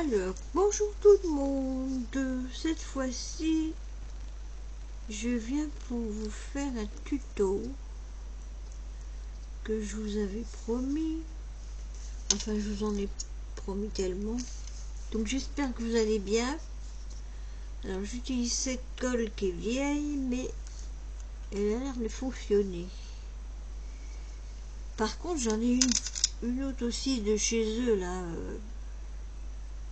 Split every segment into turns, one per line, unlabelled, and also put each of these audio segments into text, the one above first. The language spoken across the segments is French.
Alors, bonjour tout le monde. Cette fois-ci, je viens pour vous faire un tuto que je vous avais promis. Enfin, je vous en ai promis tellement. Donc, j'espère que vous allez bien. Alors, j'utilise cette colle qui est vieille, mais elle a l'air de fonctionner. Par contre, j'en ai une autre aussi de chez eux, là,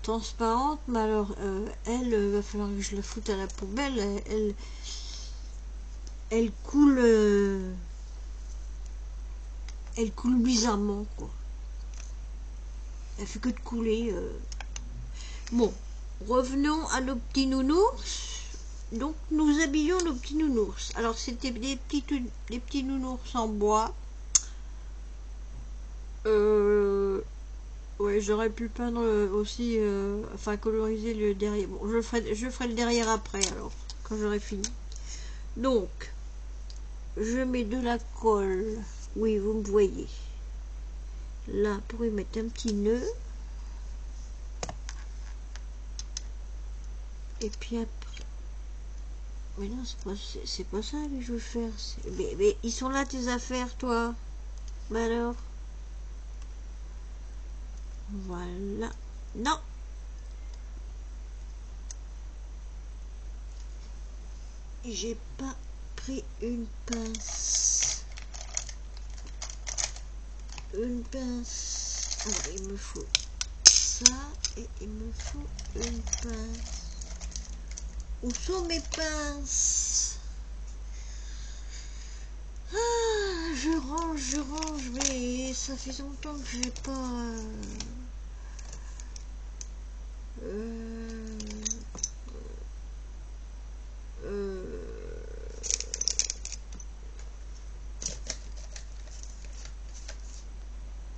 transparente, mais alors elle va falloir que je la foute à la poubelle. Elle coule bizarrement, quoi. Elle fait que de couler. Bon, revenons à nos petits nounours. Donc nous habillons nos petits nounours. Alors c'était des petits nounours en bois. Ouais, j'aurais pu peindre aussi, enfin coloriser le derrière. Bon, je ferai le derrière après, alors, quand j'aurai fini. Donc, je mets de la colle. Oui, vous me voyez. Là, pour y mettre un petit nœud. Et puis après... Mais non, c'est pas ça que je veux faire. Mais ils sont là tes affaires, toi. Bah alors. Voilà. Non. J'ai pas pris une pince. Une pince. Alors, il me faut ça et il me faut une pince. Où sont mes pinces? Ah, je range, mais ça fait longtemps que je n'ai pas...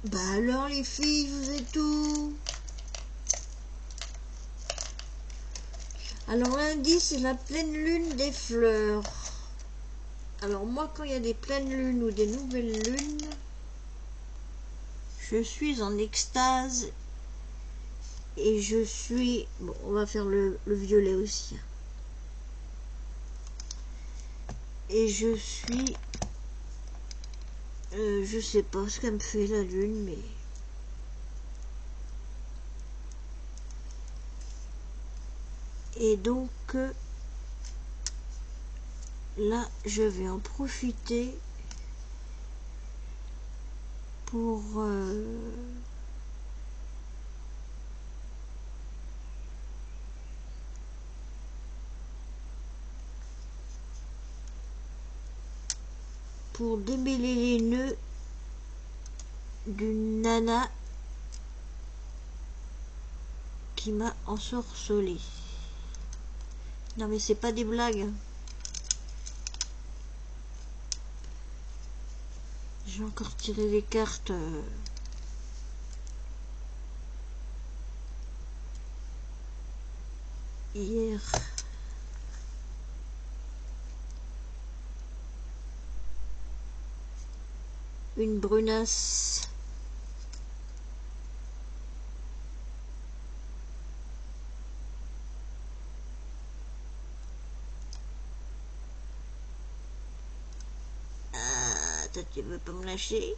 Bah alors les filles, vous êtes où? Alors lundi, c'est la pleine lune des fleurs. Alors moi, quand il y a des pleines lunes ou des nouvelles lunes, je suis en extase et je suis... Bon, on va faire le violet aussi. Et je suis... je sais pas ce qu'elle me fait la lune, mais... Et donc, là, je vais en profiter pour... pour démêler les nœuds d'une nana qui m'a ensorcelé. Non mais c'est pas des blagues. J'ai encore tiré les cartes. Hier. Une brunasse. Ah, toi tu veux pas me lâcher?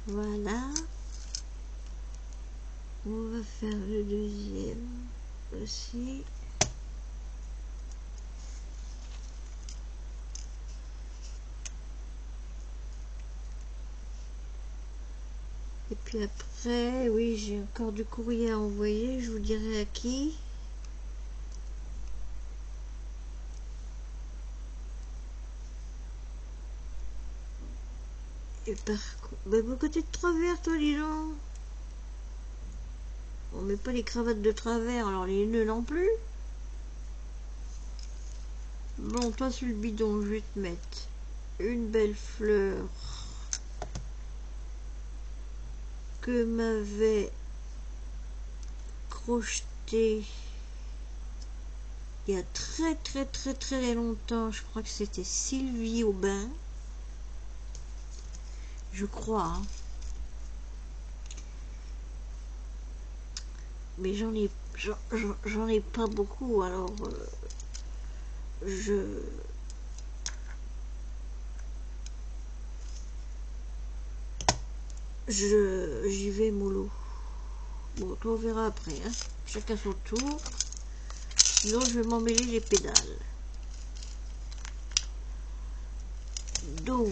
Voilà. On va faire le deuxième aussi. Et puis après, oui, j'ai encore du courrier à envoyer, je vous dirai à qui. Et par contre, bah, côté de travers, toi, dis donc. On met pas les cravates de travers, alors les nœuds non plus. Bon, toi, sur le bidon, je vais te mettre une belle fleur que m'avait crocheté il y a très longtemps. Je crois que c'était Sylvie Aubin, je crois, hein. mais j'en ai pas beaucoup, alors j'y vais mollo. Bon, on verra après, hein. Chacun son tour. Sinon, je vais m'emmêler les pédales. Donc,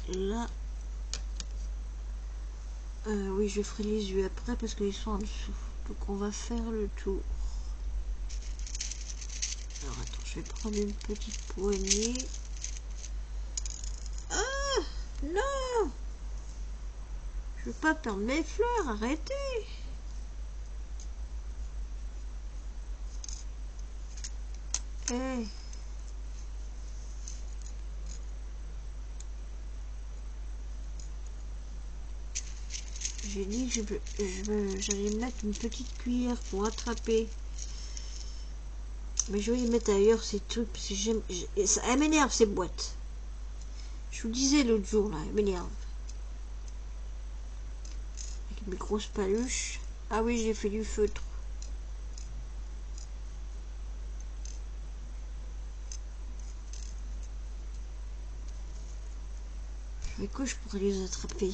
là, oui, je ferai les yeux après parce qu'ils sont en dessous. Donc, on va faire le tour. Alors, attends, je vais prendre une petite poignée. Ah, non! Je veux pas perdre mes fleurs, arrêtez! Hey. J'ai dit que j'allais mettre une petite cuillère pour attraper. Mais je vais les mettre ailleurs ces trucs parce que elle m'énerve ces boîtes. Je vous disais l'autre jour là, elle m'énerve. Avec mes grosses paluches. Ah oui, j'ai fait du feutre. Avec quoi je pourrais les attraper?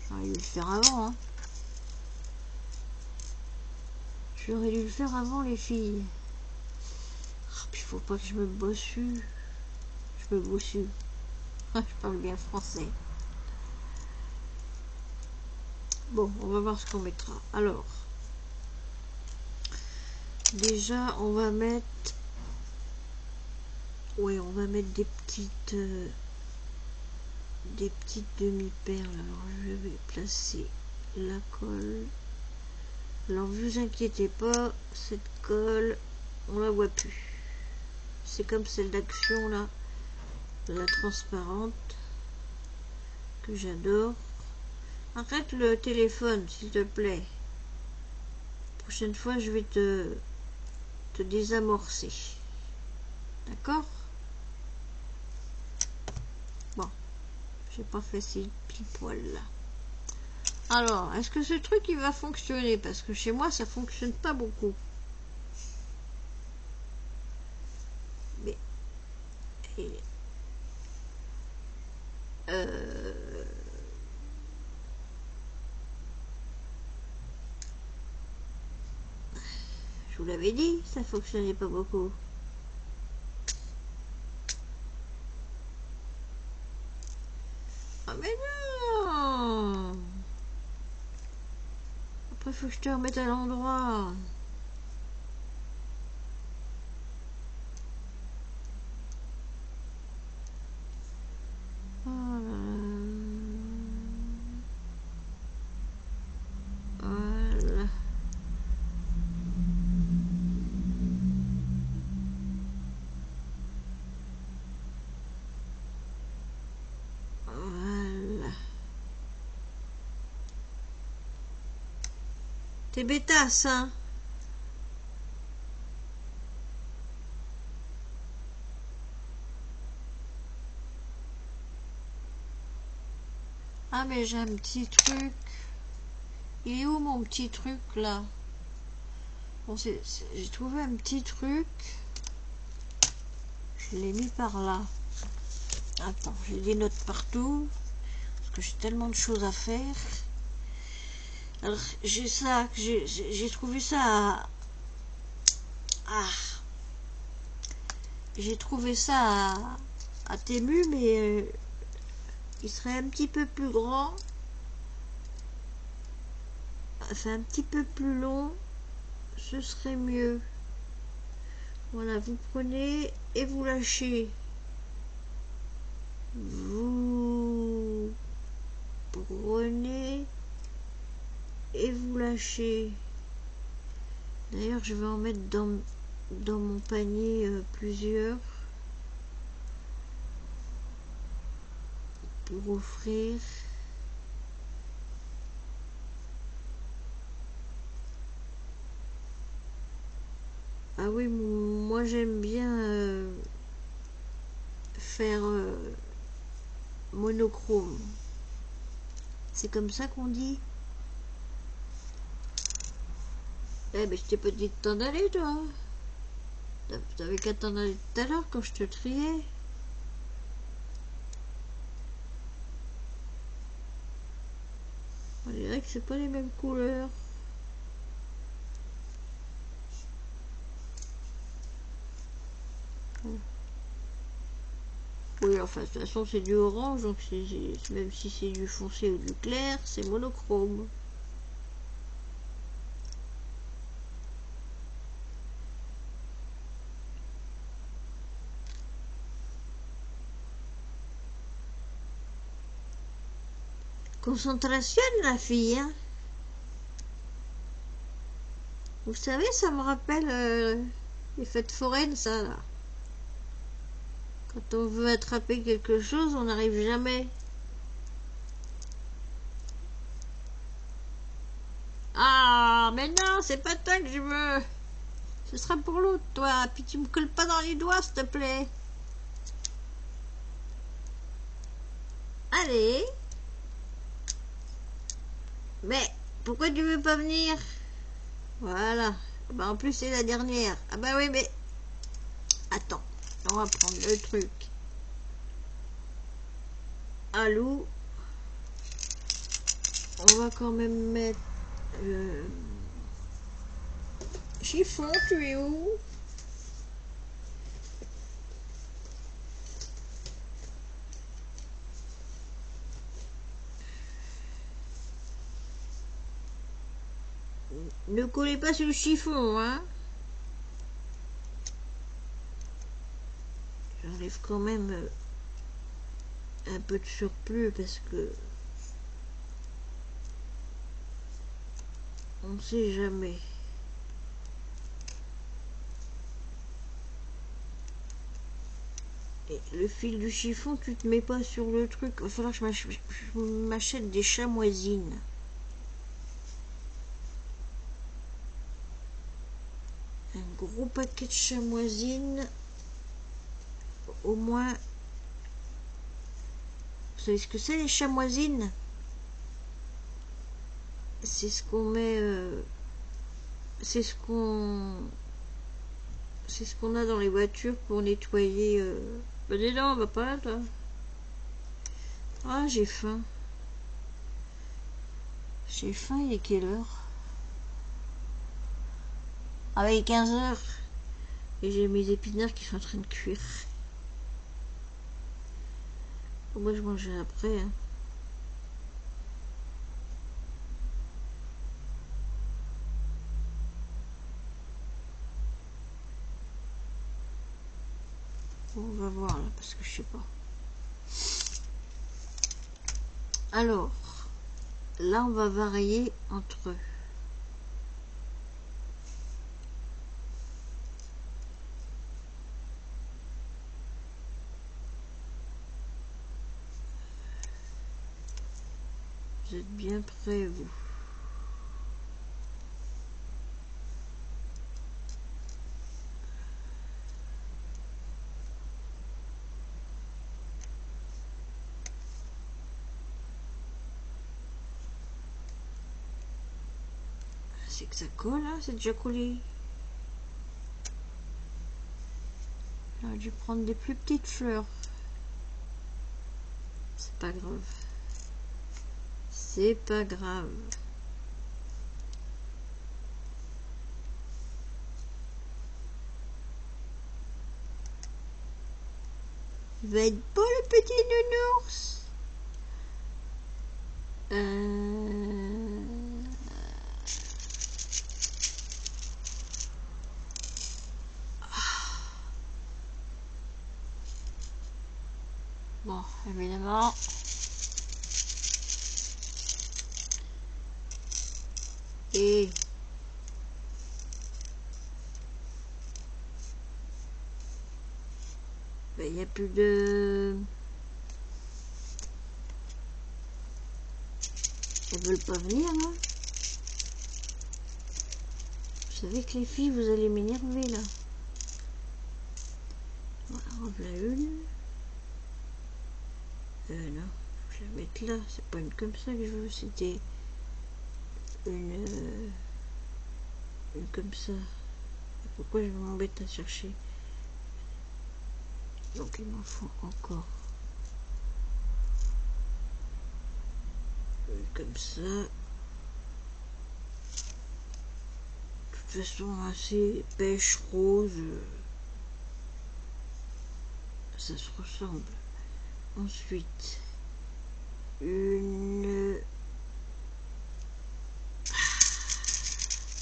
J'aurais dû le faire avant, hein. J'aurais dû le faire avant, les filles. Oh, puis faut pas que je me bossue. Je me bossue. Je parle bien français. Bon, on va voir ce qu'on mettra. Alors, déjà, on va mettre... Ouais, on va mettre des petites demi-perles. Alors, je vais placer la colle. Alors, ne vous inquiétez pas, cette colle, on la voit plus. C'est comme celle d'Action, là, la transparente, que j'adore. Arrête le téléphone, s'il te plaît. La prochaine fois, je vais te désamorcer. D'accord? Bon, j'ai pas fait ces petits poils là. Alors, est-ce que ce truc il va fonctionner? Parce que chez moi, ça fonctionne pas beaucoup. Mais... je vous l'avais dit, ça fonctionnait pas beaucoup. Ah mais non! Après, il faut que je te remette à l'endroit. Voilà. Voilà. T'es bêtasse, hein? Ah mais j'ai un petit truc. Il est où mon petit truc là? Bon, j'ai trouvé un petit truc. Je l'ai mis par là. Attends, j'ai des notes partout. Parce que j'ai tellement de choses à faire. Alors, j'ai ça, j'ai trouvé ça j'ai trouvé ça à Temu, mais il serait un petit peu plus grand. C'est un petit peu plus long. Ce serait mieux. Voilà, vous prenez et vous lâchez. Vous prenez et vous lâchez. D'ailleurs, je vais en mettre dans mon panier plusieurs pour offrir. Ah oui, moi j'aime bien faire monochrome. C'est comme ça qu'on dit? Eh ben je t'ai pas dit de t'en aller, toi. T'avais qu'à t'en aller tout à l'heure quand je te triais. On dirait que c'est pas les mêmes couleurs. Oui, enfin, de toute façon, c'est du orange, donc même si c'est du foncé ou du clair, c'est monochrome. Concentration, la fille, hein. Vous savez, ça me rappelle les fêtes foraines, ça, là. Quand on veut attraper quelque chose, on n'arrive jamais. Ah, mais non, c'est pas toi que je veux. Ce sera pour l'autre, toi. Puis tu me colles pas dans les doigts, s'il te plaît. Allez. Mais, pourquoi tu veux pas venir? Voilà. Bah, en plus, c'est la dernière. Ah bah oui, mais... Attends, on va prendre le truc. Un loup. On va quand même mettre... Chiffon, tu es où? Ne collez pas sur le chiffon, hein. J'enlève quand même un peu de surplus parce que on ne sait jamais. Et le fil du chiffon, tu te mets pas sur le truc. Il va falloir que je m'achète des chamoisines. Un gros paquet de chamoisines. Au moins... Vous savez ce que c'est, les chamoisines? C'est ce qu'on met... c'est ce qu'on a dans les voitures pour nettoyer... Bah dis donc, on va pas là, toi. Ah, j'ai faim. J'ai faim, il est quelle heure? Ah oui, 15 heures. Et j'ai mes épinards qui sont en train de cuire. Moi, je mangerai après, hein. On va voir là, parce que je sais pas. Alors, là, on va varier entre eux. Vous êtes bien prêts, vous? C'est que ça colle, hein, c'est déjà collé. J'aurais dû prendre des plus petites fleurs. C'est pas grave. C'est pas grave. Il va être beau, le petit nounours. Bon, évidemment. Et ben, il n'y a plus de... Elles veulent pas venir, hein. Vous savez que les filles, vous allez m'énerver, là. Voilà, voilà une. Non, je vais la mettre là. C'est pas une comme ça que je veux, c'était une comme ça. Pourquoi je m'embête à chercher? Donc il m'en faut encore une comme ça. De toute façon, assez pêche rose, ça se ressemble. Ensuite, une...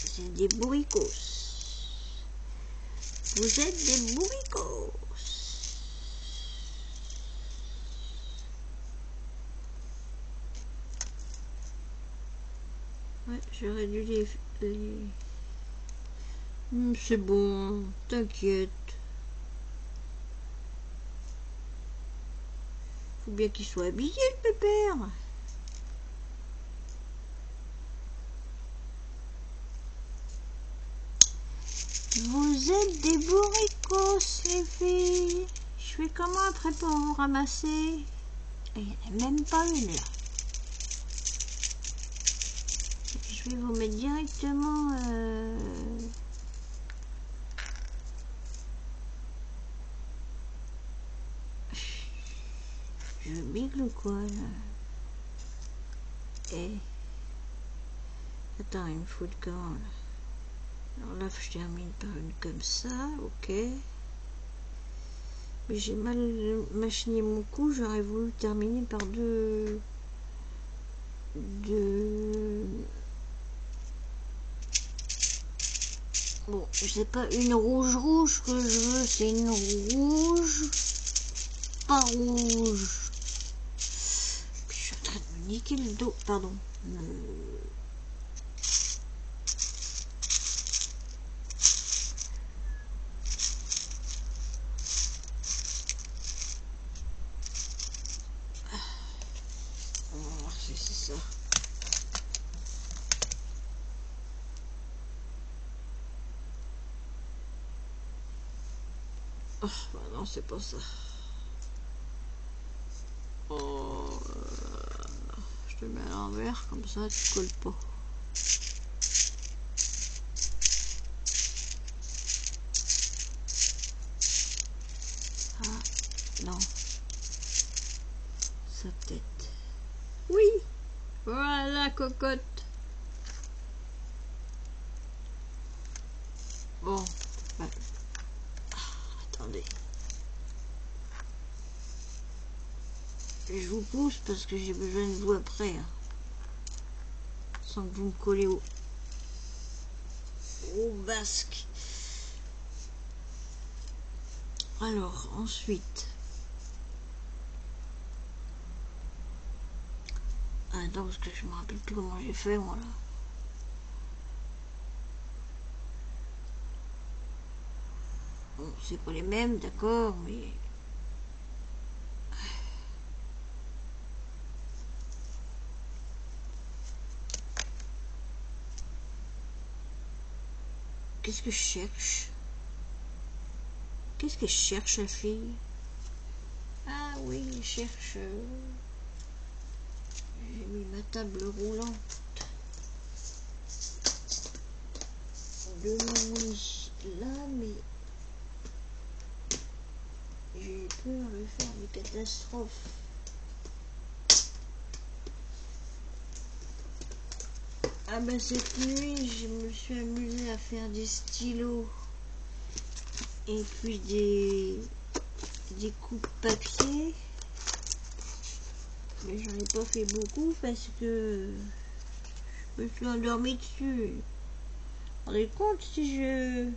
C'est des bourricos. Vous êtes des bourricos. Ouais, j'aurais dû les... c'est bon, t'inquiète. Faut bien qu'il soit habillé, le pépère. Vous êtes des bourricos, les filles. Je fais comment après pour vous ramasser? Il n'y en a même pas une là. Je vais vous mettre directement... Je bigle ou quoi là? Et... Attends, il me faut le comment là? Alors là, je termine par une comme ça, ok. Mais j'ai mal machiné mon coup, j'aurais voulu terminer par deux... Bon, c'est pas une rouge que je veux, c'est une rouge... Pas rouge. Je suis en train de me niquer le dos, pardon. On va voir si c'est ça. Oh, bah non, c'est pas ça. Oh, je te mets à l'envers, comme ça tu colles pas. Ah, non. Sa tête. Oui, voilà, cocotte. Bon, ouais. Attendez. Je vous pousse parce que j'ai besoin de vous après. Hein. Sans que vous me collez au basque. Alors, ensuite. Ah non, parce que je me rappelle plus comment j'ai fait, moi, là. Bon, c'est pas les mêmes, d'accord, mais... Qu'est-ce que je cherche? Qu'est-ce que je cherche, la fille? Ah oui, je cherche... J'ai mis ma table roulante de mon lit là, mais j'ai peur de faire des catastrophes. Ah bah cette nuit, je me suis amusée à faire des stylos et puis des coupes papier. Mais j'en ai pas fait beaucoup parce que je me suis endormie dessus. Vous vous rendez compte si je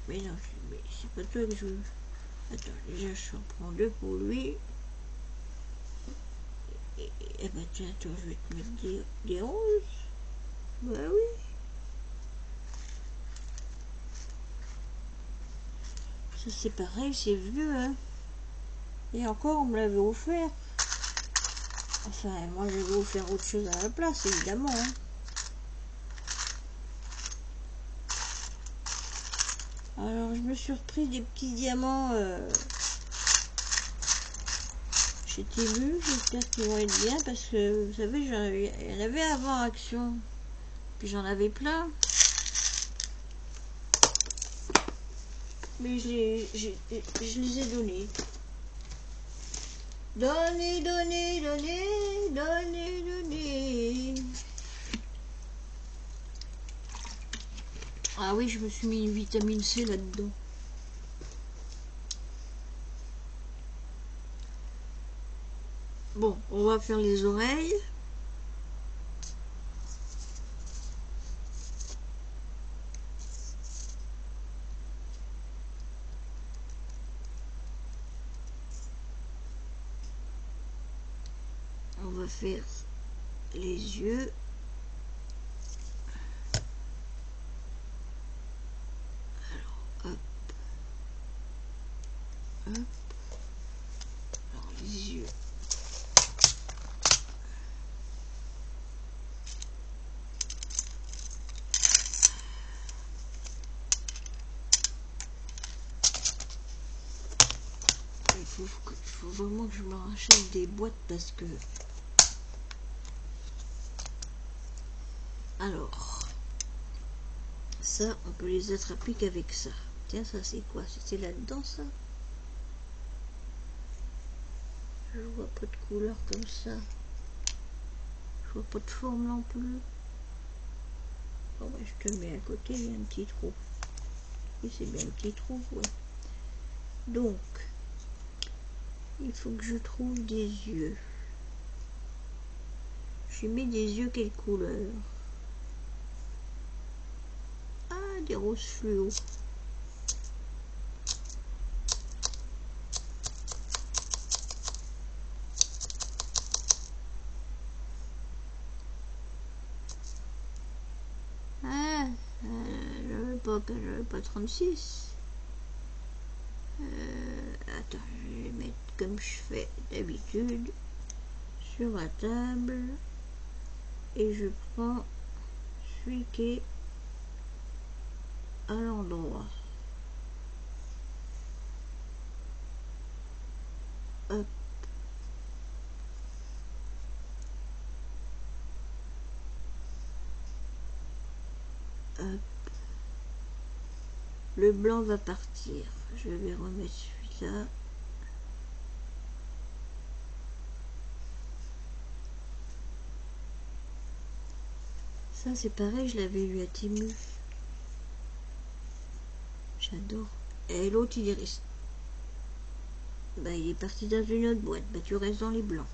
mais non, mais c'est pas toi que je veux. Attends, déjà je en prends deux pour lui. Et bah tiens, toi, je vais te mettre des roses. Bah oui. Ça c'est pareil, c'est vieux, hein. Et encore, on me l'avait offert. Enfin, moi, je vais offert autre chose à la place, évidemment, hein. Alors, je me suis repris des petits diamants chez Temu. J'espère qu'ils vont être bien parce que, vous savez, il y en avait avant Action. Puis j'en avais plein. Mais je les ai donnés. Donnez, donnez, donnez, donnez, donnez. Ah oui, je me suis mis une vitamine C là-dedans. Bon, on va faire les oreilles. On va faire les yeux. Alors, hop. Hop. Alors, les yeux. Il faut vraiment que je me rachète des boîtes parce que... Alors, ça, on peut les attraper qu'avec ça. Tiens, ça c'est quoi? C'était là-dedans, ça? Je vois pas de couleur comme ça. Je vois pas de forme non plus. Bon, bah, je te le mets à côté, il y a un petit trou. Et c'est bien un petit trou, ouais. Donc, il faut que je trouve des yeux. J'ai mis des yeux quelle couleur? Ah, des roses fluo. Ah, j'avais pas 36. Attends, je vais mettre comme je fais d'habitude sur la table. Et je prends celui qui est à l'endroit. Hop. Hop. Le blanc va partir. Je vais remettre celui-là. Ça c'est pareil, je l'avais eu à Temu. J'adore. Et l'autre il est resté. Bah il est parti dans une autre boîte. Bah tu restes dans les blancs.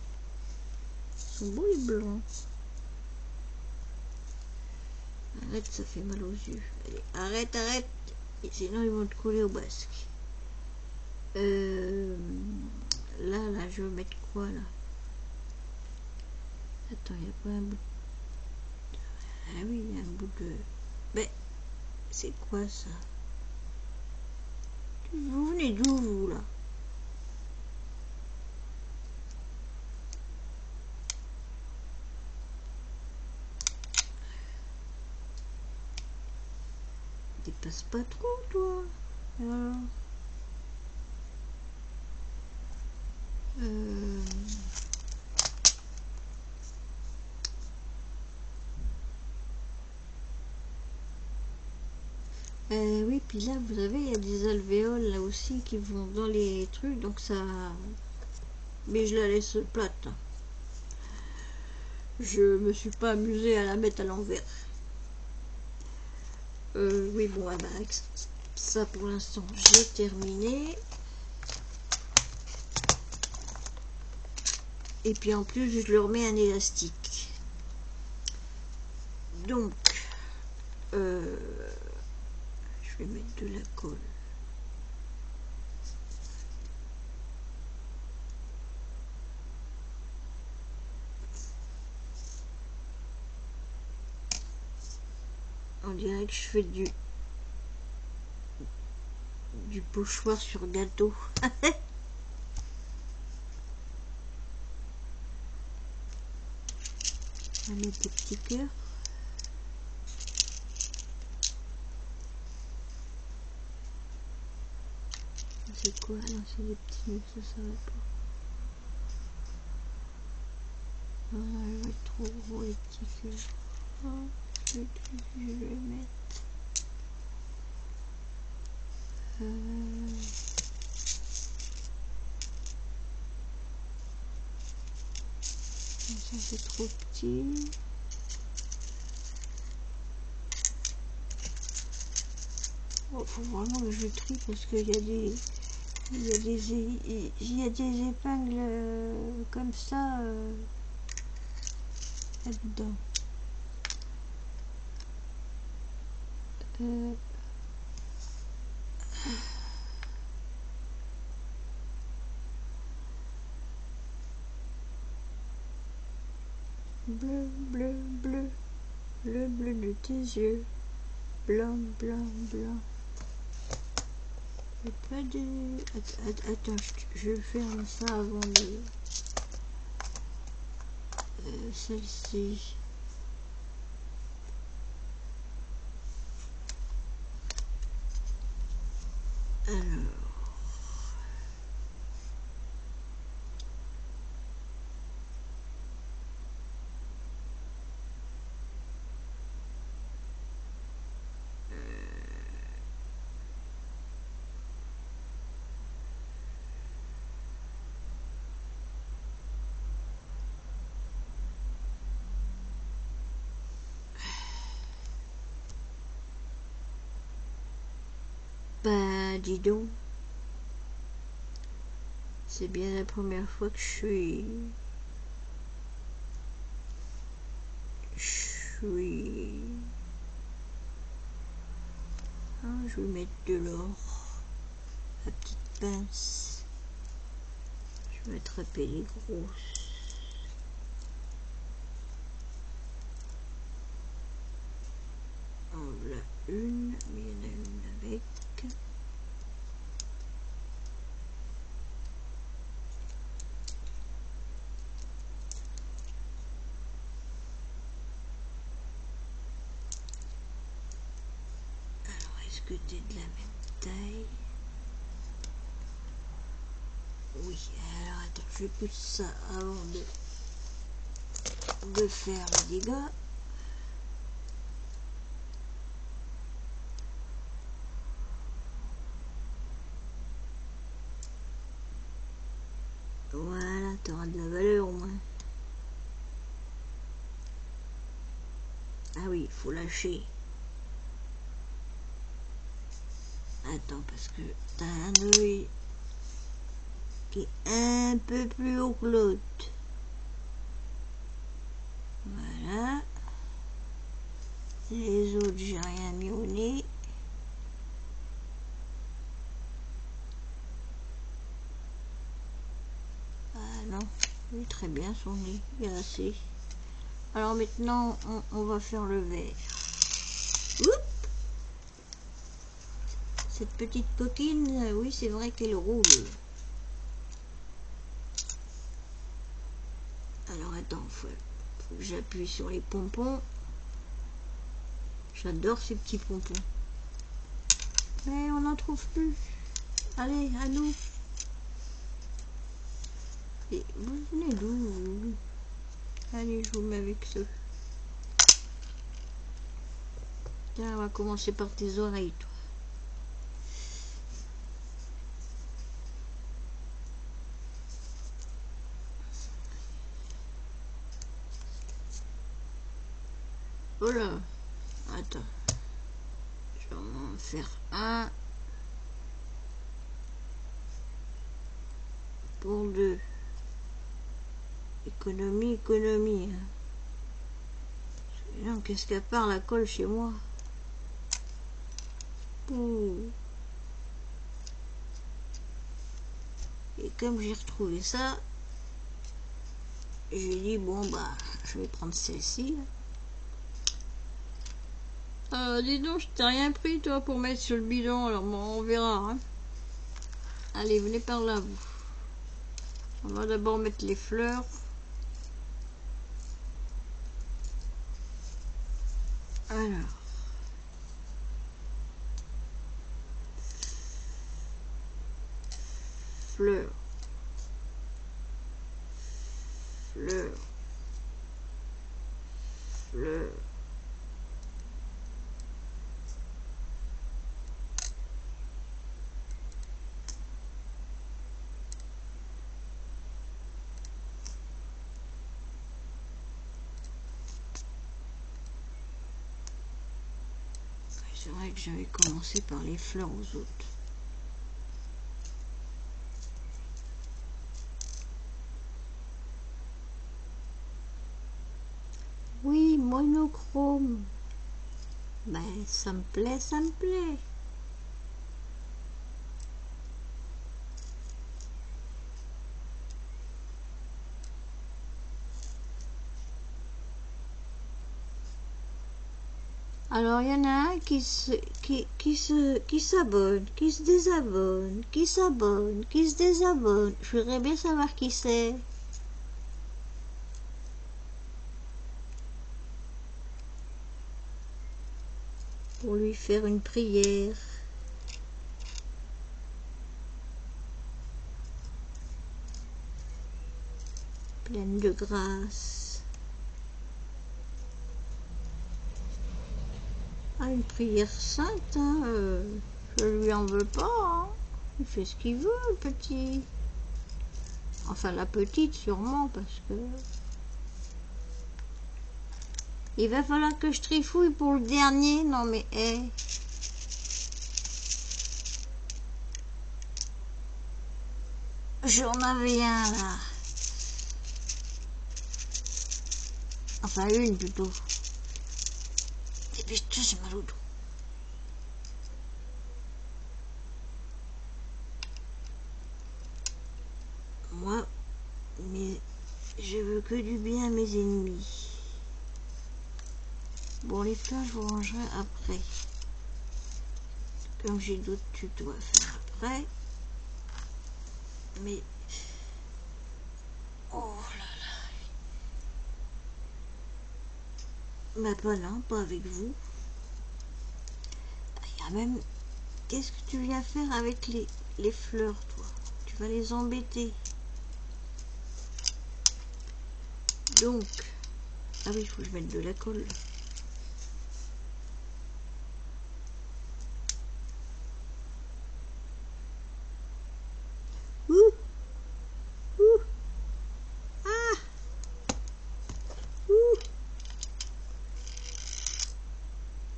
Ils sont beaux les blancs. Arrête, ça fait mal aux yeux. Allez, arrête, arrête. Et sinon ils vont te coller au basque. Là, je vais mettre quoi là? Attends, il n'y a pas un bout de... Ah oui, il y a un bout de... Mais, c'est quoi ça? Vous venez d'où, vous, là? Dépasse pas trop, toi. Alors... oui, puis là, vous savez, il y a des alvéoles, là aussi, qui vont dans les trucs, donc ça... Mais je la laisse plate. Je me suis pas amusée à la mettre à l'envers. Oui, bon, ah bah, ça, pour l'instant, j'ai terminé. Et puis en plus je leur mets un élastique. Donc je vais mettre de la colle. dirait que je fais du pochoir sur gâteau. On va mettre des petits cœurs. C'est quoi? Non, c'est des petits nœuds, ça va pas. Ah, il va être trop gros les petits cœurs. Oh, je vais mettre. Ça c'est trop petit. Oh, faut vraiment que je trie parce qu'il y a des épingles comme ça là-dedans. Bleu, bleu, bleu, le bleu de tes yeux, blanc, blanc, blanc. Il n'y a pas de... Attends, je vais faire ça avant de... celle-ci. Alors... Bah, dis donc. C'est bien la première fois que je suis... Ah, je vais mettre de l'or. La petite pince. Je vais attraper les grosses. En voilà une, mais il y en a une avec. Alors, est-ce que tu es de la même taille? Oui, alors attends, je pousse ça avant de faire les dégâts. Voilà, tu auras de la valeur au moins. Ah oui, il faut lâcher. Attends, parce que t'as un œil qui est un peu plus haut que l'autre. Voilà. Les autres, j'ai rien mis au nez. Ah non, oui, très bien son nez, il y a assez. Alors maintenant, on va faire le vert. Oups! Cette petite coquine, oui, c'est vrai qu'elle roule. Alors attends, faut que j'appuie sur les pompons. J'adore ces petits pompons. Mais on n'en trouve plus. Allez, à nous. Et vous venez d'où? Allez, je vous mets avec ce. Tiens, on va commencer par tes oreilles, toi. Voilà. Attends. Je vais en faire un. Pour deux. Économie, économie. Non, qu'est-ce qu'à part la colle chez moi? Ouh. Et comme j'ai retrouvé ça, j'ai dit bon bah je vais prendre celle-ci. Dis donc, je t'ai rien pris, toi, pour mettre sur le bidon. Alors, bon, on verra. Hein. Allez, venez par là, vous. On va d'abord mettre les fleurs. Alors. Fleurs. Fleurs. Fleurs. C'est vrai que j'avais commencé par les fleurs aux autres. Oui, monochrome. Ben, ça me plaît, ça me plaît. Alors, il y en a un qui s'abonne, qui se désabonne, qui s'abonne, qui se désabonne. Je voudrais bien savoir qui c'est. Pour lui faire une prière. Pleine de grâce. Ah, une prière sainte, hein, je lui en veux pas. Hein. Il fait ce qu'il veut, le petit. Enfin, la petite, sûrement, parce que... Il va falloir que je trifouille pour le dernier. Non, mais, hé. J'en avais un, là. Enfin, une, plutôt. Dépêche-toi, j'ai mal au dos. Moi, mais je veux que du bien à mes ennemis. Bon, les fleurs, je vous rangerai après. Comme j'ai d'autres tutos à faire après. Mais... Oh là là. Bah pas là, pas avec vous. Il y a même... Qu'est-ce que tu viens faire avec les fleurs, toi? Tu vas les embêter. Donc... Ah oui, il faut que je mette de la colle. Ouh! Ouh! Ah! Ouh!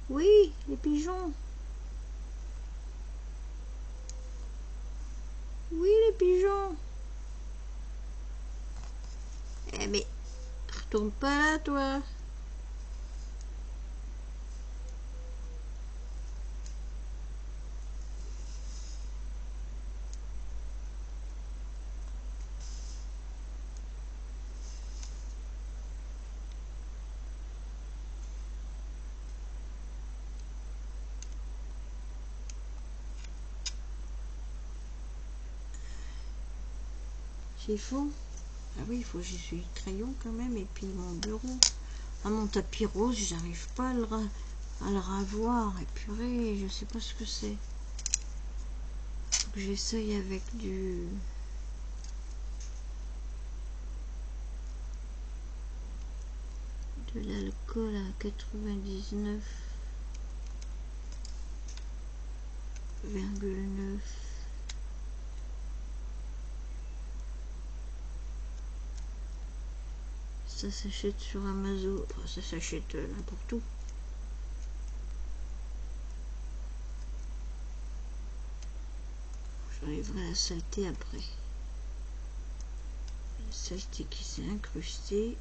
Oui, les pigeons. Oui, les pigeons. Eh mais, retourne pas là, toi. C'est faux. Ah oui, il faut que j'essuie le crayon quand même. Et puis mon bureau. Ah, mon tapis rose, j'arrive pas à le ravoir. Et purée, je sais pas ce que c'est. Faut que j'essaye avec de l'alcool à 99,9. Ça s'achète sur Amazon. Enfin, ça s'achète n'importe où. J'arriverai à la saleté après. La saleté qui s'est incrustée.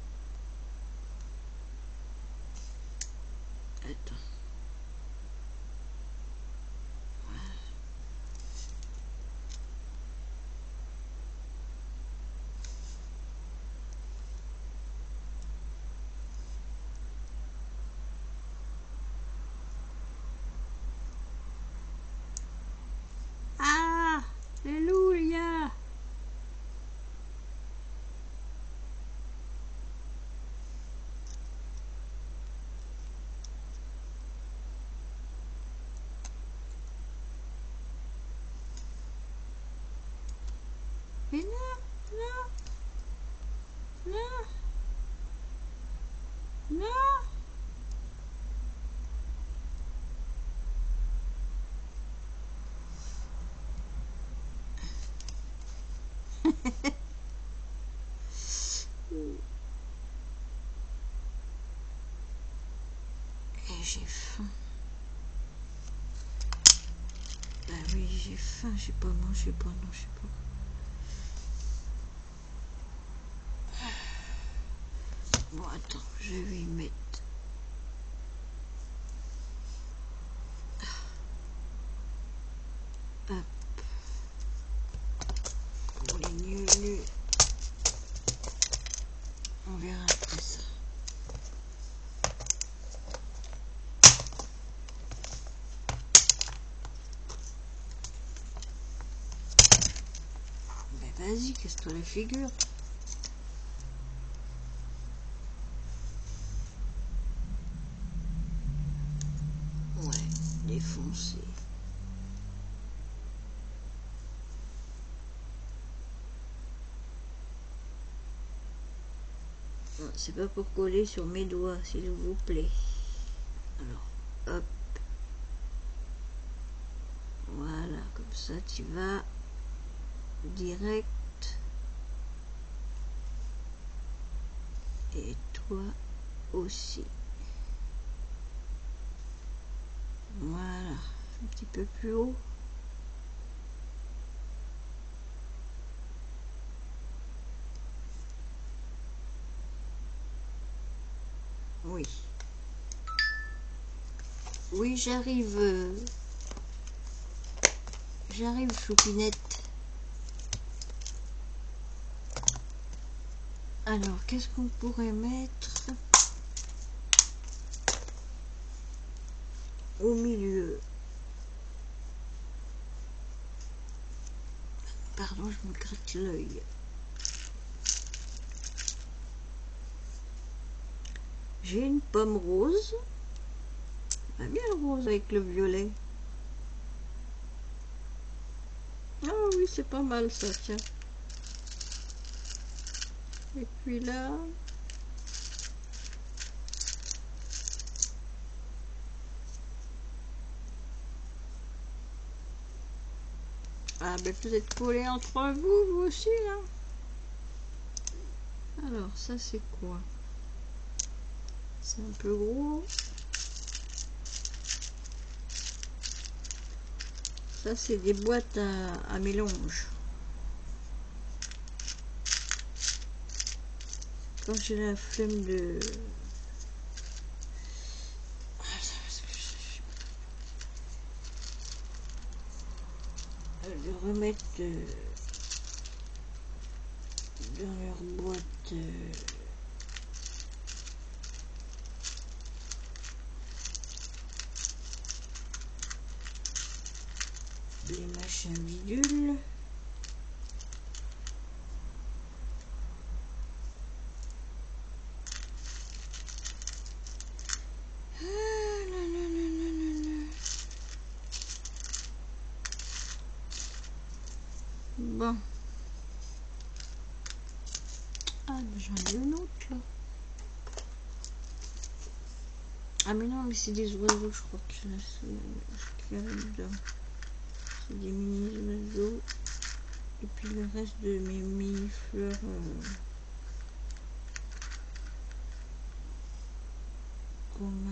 Attends. j'ai faim. Bah oui, j'ai faim, j'ai pas mangé pendant, je sais pas. Bon, attends, je vais y mettre. Hop. Pour les nuls, on verra après ça. Ben vas-y, casse-toi la figure. Ouais, défoncé. C'est pas pour coller sur mes doigts, s'il vous plaît. Alors, hop. Voilà, comme ça tu vas direct. Et toi aussi. Voilà, un petit peu plus haut. Oui. Oui, j'arrive. J'arrive, Choupinette. Alors, qu'est-ce qu'on pourrait mettre au milieu? Pardon, je me gratte l'œil. J'ai une pomme rose. Va bien le rose avec le violet. Ah oui, c'est pas mal ça, tiens. Et puis là... Ah ben vous êtes collés entre vous, vous aussi là. Alors ça c'est quoi? C'est un peu gros. Ça c'est des boîtes à mélange. Quand j'ai la flemme de... de remettre dans leur boîte les machins bidules. Bon. Ah, j'en ai une autre là. Ah mais non, mais c'est des oiseaux, je crois que c'est là-dedans. C'est des mini oiseaux. Et puis le reste de mes mini fleurs. Comment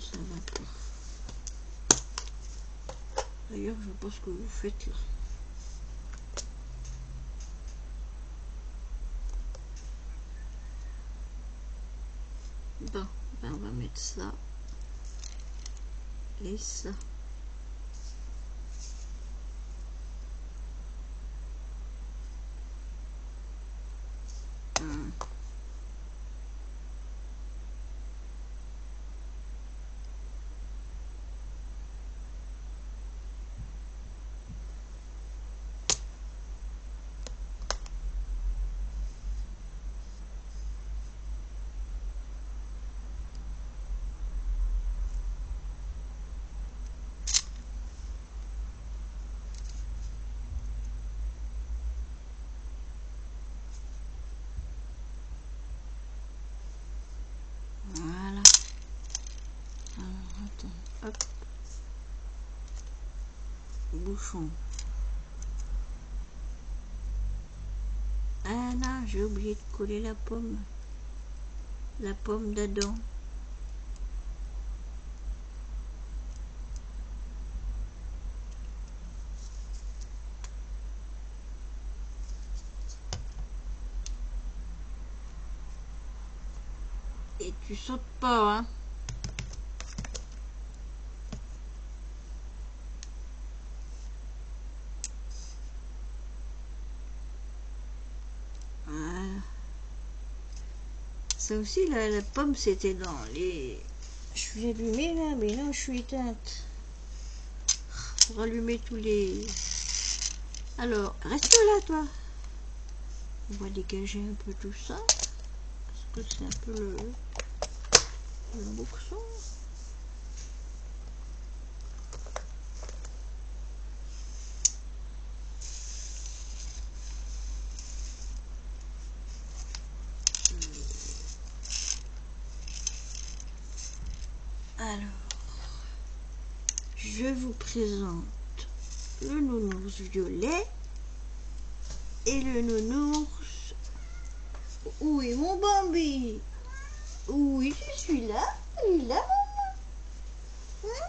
ça va pas? D'ailleurs, je sais pas ce que vous faites là. Bon, ben on va mettre ça et ça. Voilà. Alors, attends. Hop. Bouchon. Ah non, j'ai oublié de coller la pomme. la pomme d'Adam. Et tu sautes pas, hein. Ça aussi, la pomme, c'était dans les... Je suis allumée, là, mais non, je suis éteinte. Faut rallumer tous les... Alors, reste là, toi. On va dégager un peu tout ça. Parce que c'est un peu le boxon. Alors, je vous présente le nounours violet et le nounours... Où est mon Bambi? Oui, je suis là. Il est là, maman. Hein?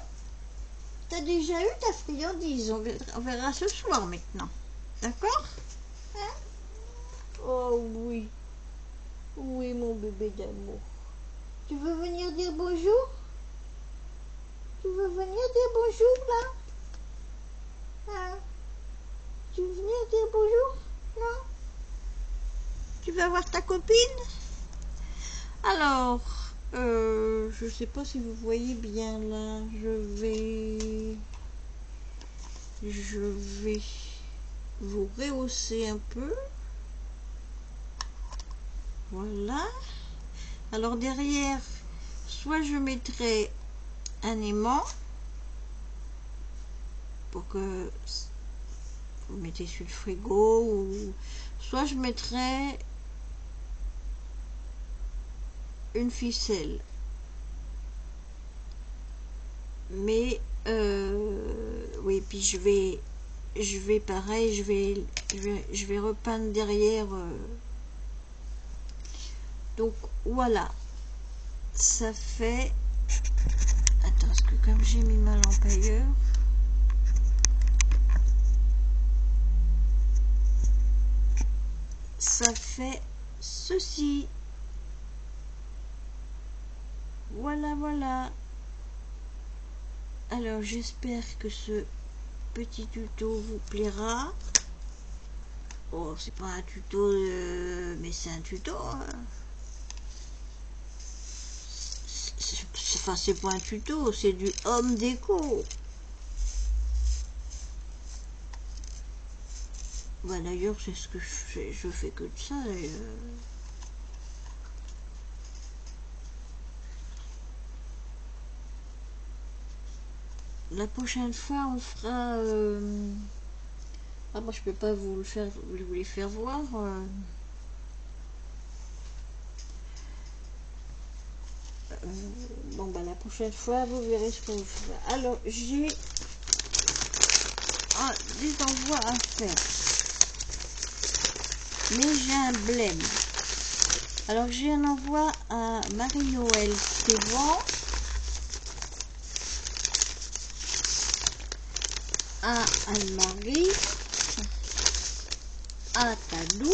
T'as déjà eu ta friandise. On verra ce soir maintenant. D'accord? Hein? Oh oui. Oui, mon bébé d'amour. Tu veux venir dire bonjour? Tu veux venir dire bonjour, là? Hein? Tu veux venir dire bonjour? Non? Tu vas voir ta copine? Alors, je sais pas si vous voyez bien là. Je vais vous rehausser un peu. Voilà. Alors derrière, soit je mettrai un aimant pour que vous mettez sur le frigo, ou soit je mettrai une ficelle. Mais oui, puis je vais pareil, je vais repeindre derrière. Donc voilà, ça fait... Attends, parce que comme j'ai mis ma lampe ailleurs, ça fait ceci. Voilà, voilà. Alors j'espère que ce petit tuto vous plaira. Oh, c'est pas un tuto, mais c'est un tuto. Hein. Enfin, c'est pas un tuto, c'est du home déco. Bah d'ailleurs, c'est ce que je fais que de ça. La prochaine fois, on fera... Ah, moi, je peux pas vous les faire voir. Bon, bah, la prochaine fois, vous verrez ce qu'on fera. Alors, j'ai des envois à faire. Mais j'ai un blême. Alors, j'ai un envoi à Marie-Noël Sévan, à Anne-Marie, à Tadou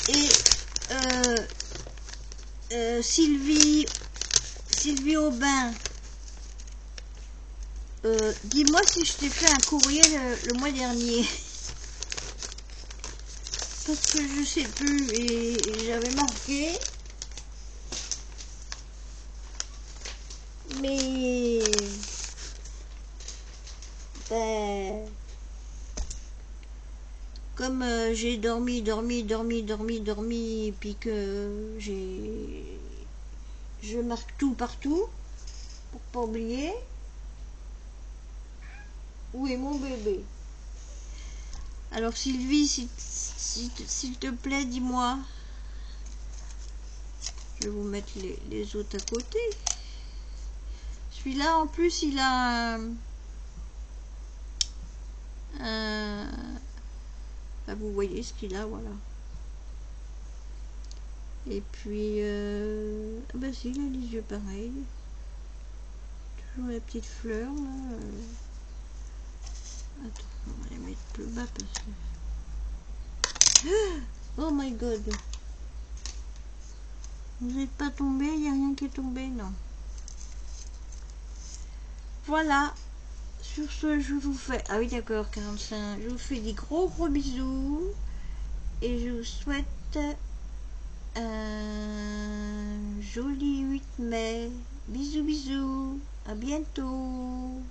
et Sylvie Aubin. Dis-moi si je t'ai fait un courrier le mois dernier. Parce que je sais plus, et j'avais marqué. Mais... Ben... Comme j'ai dormi, et puis que je marque tout partout, pour pas oublier. Où est mon bébé? Alors Sylvie, s'il te plaît, dis-moi. Je vais vous mettre les autres à côté. Celui-là, en plus, il a ben, vous voyez ce qu'il a, voilà. Et puis, ah bah si, il a les yeux pareils. Toujours la petite fleur, là. Attends, on va les mettre plus bas parce que... Oh my god! Vous n'êtes pas tombé? Il n'y a rien qui est tombé, non. Voilà. Sur ce, je vous fais... Ah oui, d'accord, 45. Je vous fais des gros bisous. Et je vous souhaite un joli 8 mai. Bisous, bisous. À bientôt.